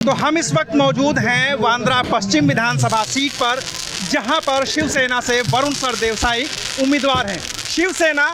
तो हम इस वक्त मौजूद हैं वांद्रा पश्चिम विधानसभा सीट पर, जहां पर शिवसेना से वरुण सरदेसाई उम्मीदवार हैं। शिवसेना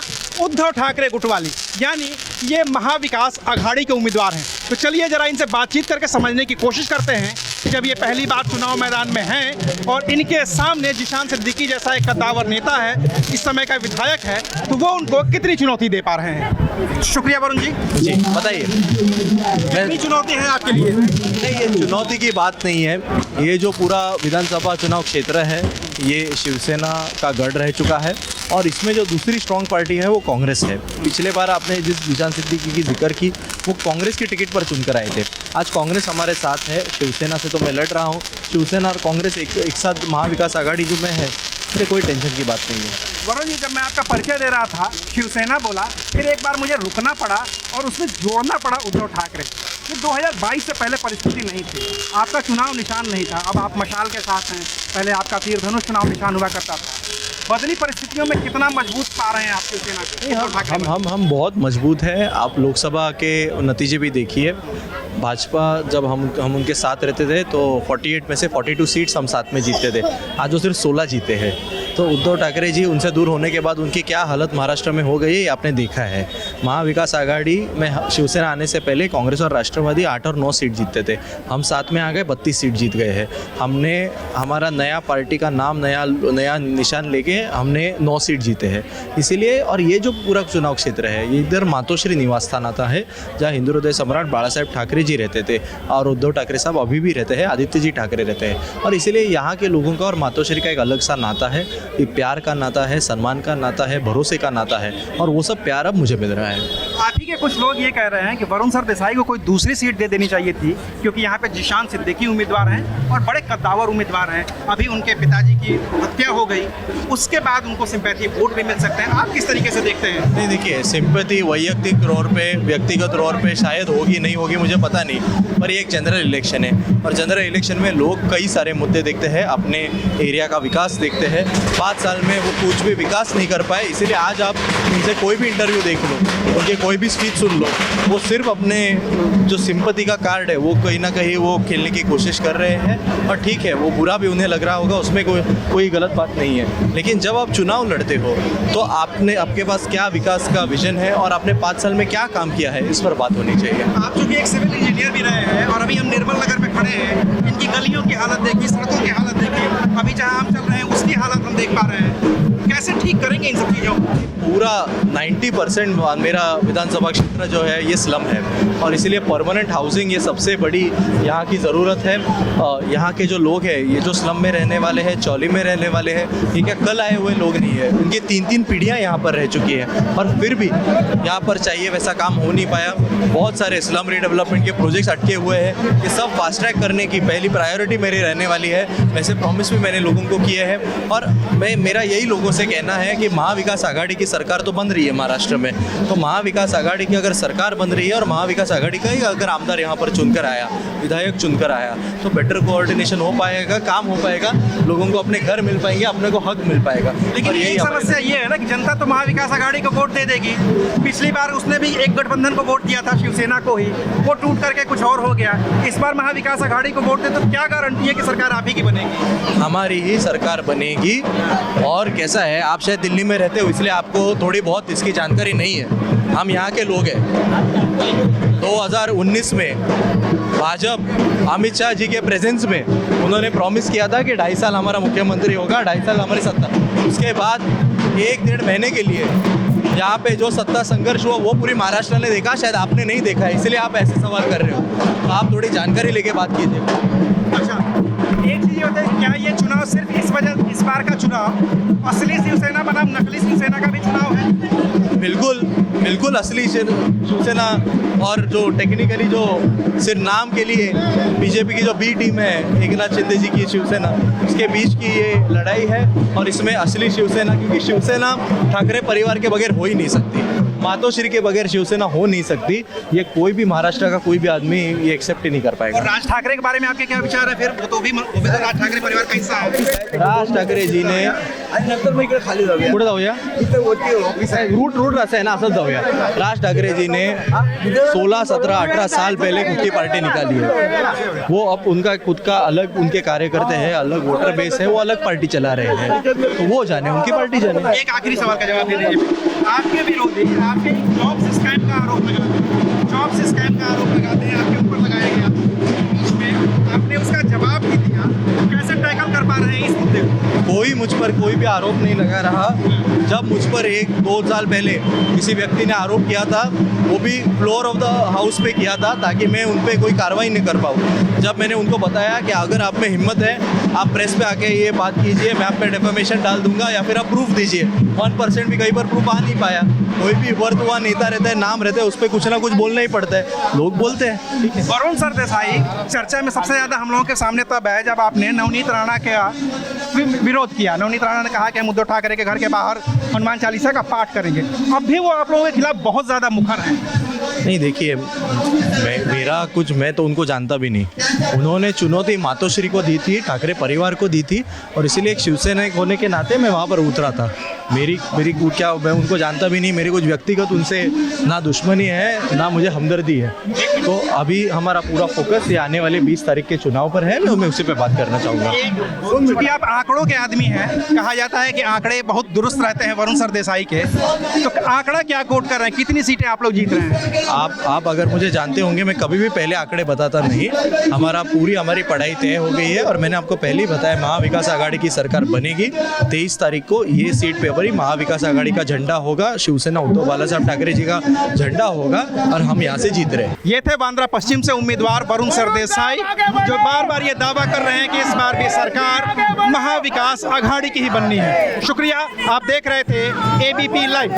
उद्धव ठाकरे गुट वाली, यानी ये महाविकास आघाड़ी के उम्मीदवार हैं। तो चलिए जरा इनसे बातचीत करके समझने की कोशिश करते हैं कि जब ये पहली बार चुनाव मैदान में हैं और इनके सामने जिशान सिद्दीकी जैसा एक कद्दावर नेता है, इस समय का विधायक है, तो वो उनको कितनी चुनौती दे पा रहे हैं। शुक्रिया वरुण जी। जी बताइए। कितनी चुनौती है आपके लिए? नहीं, ये चुनौती की बात नहीं है। ये जो पूरा विधानसभा चुनाव क्षेत्र है ये शिवसेना का गढ़ रह चुका है और इसमें जो दूसरी स्ट्रॉन्ग पार्टी है वो कांग्रेस है। पिछले बार आपने जिस जिशान सिद्दीकी की जिक्र की वो कांग्रेस की टिकट पर चुनकर आए थे। आज कांग्रेस हमारे साथ है, शिवसेना से तो मैं लड़ रहा हूँ। शिवसेना और कांग्रेस एक साथ महाविकास आघाड़ी जो में है, इसलिए कोई टेंशन की बात नहीं है। वरुण जी, जब मैं आपका परिचय दे रहा था शिवसेना बोला, फिर एक बार मुझे रुकना पड़ा और उसमें जोड़ना पड़ा उद्धव ठाकरे। ये 2022 से पहले परिस्थिति नहीं थी, आपका चुनाव निशान नहीं था। अब आप मशाल के साथ हैं, पहले आपका तीर धनुष चुनाव निशान हुआ करता था। बदली परिस्थितियों में कितना मजबूत पा रहे हैं आप शिवसेना को? हम बहुत मजबूत हैं। आप लोकसभा के नतीजे भी देखिए। भाजपा जब हम उनके साथ रहते थे तो 48 में से 42 सीट्स हम साथ में जीतते थे। आज वो सिर्फ 16 जीते हैं। तो उद्धव ठाकरे जी उनसे दूर होने के बाद उनकी क्या हालत महाराष्ट्र में हो गई ये आपने देखा है। महाविकास आघाड़ी में शिवसेना आने से पहले कांग्रेस और राष्ट्रवादी 8 और 9 सीट जीतते थे। हम साथ में आ गए 32 सीट जीत गए हैं। हमने हमारा नया पार्टी का नाम नया निशान लेके हमने 9 सीट जीते हैं। इसीलिए और ये जो पूरा चुनाव क्षेत्र है ये इधर मातोश्री निवास स्थान आता है जहाँ हिंदू हृदय सम्राट बाला साहेब ठाकरे जी रहते थे और उद्धव ठाकरे साहब अभी भी रहते हैं, आदित्य जी ठाकरे रहते हैं। और इसीलिए यहाँ के लोगों का और मातोश्री का एक अलग सा नाता है। ये प्यार का नाता है, सम्मान का नाता है, भरोसे का नाता है और वो सब प्यार अब मुझे मिल रहा है। आप ही के कुछ लोग ये कह रहे हैं कि वरुण सरदेसाई को कोई दूसरी सीट दे देनी चाहिए थी, क्योंकि यहाँ पे जिशान सिद्दीकी उम्मीदवार हैं और बड़े कद्दावर उम्मीदवार हैं। अभी उनके पिताजी की हत्या हो गई, उसके बाद उनको सिंपैथी वोट भी मिल सकते हैं। आप किस तरीके से देखते हैं? नहीं, देखिए, सिंपैथी वैयक्तिक तौर पे, व्यक्तिगत तौर पे शायद होगी नहीं होगी मुझे पता नहीं, पर ये एक जनरल इलेक्शन है और जनरल इलेक्शन में लोग कई सारे मुद्दे देखते हैं। अपने एरिया का विकास देखते हैं। 5 साल में वो कुछ भी विकास नहीं कर पाए, इसीलिए आज आप उनसे कोई भी इंटरव्यू देख लो, उनके कोई भी स्पीच सुन लो, वो सिर्फ अपने जो सिंपैथी का कार्ड है वो कहीं ना कहीं वो खेलने की कोशिश कर रहे हैं। और ठीक है, वो बुरा भी उन्हें लग रहा होगा, उसमें कोई गलत बात नहीं है। लेकिन जब आप चुनाव लड़ते हो तो आपके पास क्या विकास का विजन है और आपने 5 साल में क्या काम किया है, इस पर बात होनी चाहिए। आप चूंकि एक सिविल इंजीनियर भी रहे हैं और अभी हम निर्मल नगर में खड़े हैं, इनकी गलियों की हालत देखिए, सड़कों की हालत देखिए, अभी जहाँ हम चल रहे हैं उसकी हालत हम देख पा रहे हैं। कैसे ठीक करेंगे इन सब चीज़ों को? पूरा 90% मेरा विधानसभा क्षेत्र जो है ये स्लम है और इसीलिए परमानेंट हाउसिंग ये सबसे बड़ी यहाँ की ज़रूरत है। यहाँ के जो लोग हैं ये जो स्लम में रहने वाले हैं, चौली में रहने वाले हैं, ये क्या कल आए हुए लोग नहीं है। उनकी 3-3 पीढ़ियाँ यहाँ पर रह चुकी हैं और फिर भी यहाँ पर चाहिए वैसा काम हो नहीं पाया। बहुत सारे स्लम रीडेवलपमेंट के प्रोजेक्ट्स अटके हुए हैं। ये सब फास्ट ट्रैक करने की पहली प्रायोरिटी मेरी रहने वाली है। वैसे प्रॉमिस भी मैंने लोगों को किए हैं और मेरा यही लोगों से कहना है कि महाविकास आघाड़ी की सरकार तो बन रही है महाराष्ट्र में, तो महाविकास आघाड़ी की अगर सरकार बन रही है और महाविकास आघाड़ी का ही अगर आमदार यहाँ पर चुनकर आया, विधायक चुनकर आया, तो बेटर कोऑर्डिनेशन हो पाएगा, काम हो पाएगा, लोगों को अपने घर मिल पाएंगे, अपने को हक मिल पाएगा। लेकिन यही समस्या ये है ना कि जनता तो महाविकास आघाड़ी को वोट दे देगी। पिछली बार उसने भी एक गठबंधन को वोट दिया था, शिवसेना को ही, वो टूट करके कुछ और हो गया। इस बार महाविकास आघाड़ी को वोट दे तो क्या गारंटी है कि सरकार आप ही की बनेगी? हमारी ही सरकार बनेगी। और कैसा है, आप शायद दिल्ली में रहते हो इसलिए आपको थोड़ी बहुत इसकी जानकारी नहीं है। हम यहाँ के लोग हैं। 2019 में भाजपा अमित शाह जी के प्रेजेंस में उन्होंने प्रॉमिस किया था कि 2.5 साल हमारा मुख्यमंत्री होगा, 2.5 साल हमारी सत्ता। उसके बाद 1-1.5 महीने के लिए यहाँ पे जो सत्ता संघर्ष हुआ वो पूरी महाराष्ट्र ने देखा, शायद आपने नहीं देखा है, इसलिए आप ऐसे सवाल कर रहे हो। तो आप थोड़ी जानकारी लेके बात कीजिए। अच्छा, एक चीज़ ये होता है, क्या ये चुनाव सिर्फ इस बार का चुनाव असली शिवसेना बनाम नकली शिवसेना का भी चुनाव है? बिल्कुल असली शिवसेना और जो टेक्निकली जो सिर्फ नाम के लिए बीजेपी की जो बी टीम है एकनाथ शिंदे जी की शिवसेना, उसके बीच की ये लड़ाई है। और इसमें असली शिवसेना, क्योंकि शिवसेना ठाकरे परिवार के बगैर हो ही नहीं सकती, मातोश्री के बगैर शिवसेना हो नहीं सकती। ये कोई भी महाराष्ट्र का कोई भी आदमी ये एक्सेप्ट ही नहीं कर पाएगा। और राज ठाकरे के बारे में आपके क्या विचार है? फिर वो तो राज ठाकरे परिवार का हिस्सा है। राज ठाकरे जी ने नंतर मग इकडे खाली जाऊया पुढे जाऊया इथे वरती ऑफिस आहे रूट असं आहे ना असंच जाऊया राज ठाकरे जी ने 16, 17, 18 साल पहले खुद की पार्टी निकाली है वो अब उनका खुद का अलग उनके कार्यकर्ते हैं अलग वोटर बेस है वो अलग पार्टी चला रहे हैं तो वो जाने उनकी पार्टी जाने एक आखिरी सवाल का जवाब दे दीजिए। आपके विरोधी आपके जॉब स्कैम का आरोप लगाते हैं, जॉब स्कैम का आरोप लगाते हैं, आपके ऊपर लगाया गया बीच में आपने उसका जवाब नहीं दिया, कैसे टैकल कर पा रहे हैं इस मुद्दे को? कोई मुझ पर कोई भी आरोप नहीं लगा रहा जब मुझ पर 1-2 साल पहले किसी व्यक्ति ने आरोप किया था वो भी फ्लोर ऑफ द हाउस पे किया था ताकि मैं उन पर कोई कार्रवाई नहीं कर पाऊँ जब मैंने उनको बताया कि अगर आप में हिम्मत है आप प्रेस पे आके ये बात कीजिए मैं आप पे डिफेमेशन डाल दूंगा या फिर आप प्रूफ दीजिए 1% भी कहीं पर प्रूफ आ नहीं पाया कोई भी वर्थ हुआ नेता रहता है नाम रहता है उस पर कुछ ना कुछ बोलना ही पड़ता है लोग बोलते हैं वरुण सरदेसाई चर्चा में सबसे ज्यादा हम लोगों के सामने तब है जब आपने नवनीत राणा का विरोध किया। नवनीत राणा ने कहा कि हम उद्धव ठाकरे के घर के बाहर हनुमान चालीसा का पाठ करेंगे, अब भी वो आप लोगों के खिलाफ बहुत ज्यादा मुखर है। नहीं देखिए मैं तो उनको जानता भी नहीं उन्होंने चुनौती मातोश्री को दी थी ठाकरे परिवार को दी थी और इसीलिए एक शिवसैनिक होने के नाते मैं वहाँ पर उतरा था मेरी क्या मैं उनको जानता भी नहीं मेरी कुछ व्यक्तिगत उनसे ना दुश्मनी है ना मुझे हमदर्दी है तो अभी हमारा पूरा फोकस ये आने वाले 20 तारीख के चुनाव पर है मैं उसी पे बात करना चाहूँगा। क्योंकि आप आंकड़ों के आदमी हैं, कहा जाता है कि आंकड़े बहुत दुरुस्त रहते हैं वरुण सरदेसाई के, तो आंकड़ा क्या कोट कर रहे हैं, कितनी सीटें आप लोग जीत रहे हैं? आप अगर मुझे जानते होंगे मैं कभी भी पहले आंकड़े बताता नहीं हमारी पढ़ाई तय हो गई है और मैंने आपको पहले ही बताया महाविकास आघाड़ी की सरकार बनेगी 23 तारीख को ये सीट पे पर ही महाविकास आघाड़ी का झंडा होगा शिवसेना उद्धव बाला साहब ठाकरे जी का झंडा होगा और हम यहाँ से जीत रहे हैं। ये थे बांद्रा पश्चिम से उम्मीदवार वरुण सरदेसाई जो बार बार ये दावा कर रहे हैं कि इस बार भी सरकार महाविकास आघाड़ी की ही बननी है। शुक्रिया, आप देख रहे थे ABP लाइव।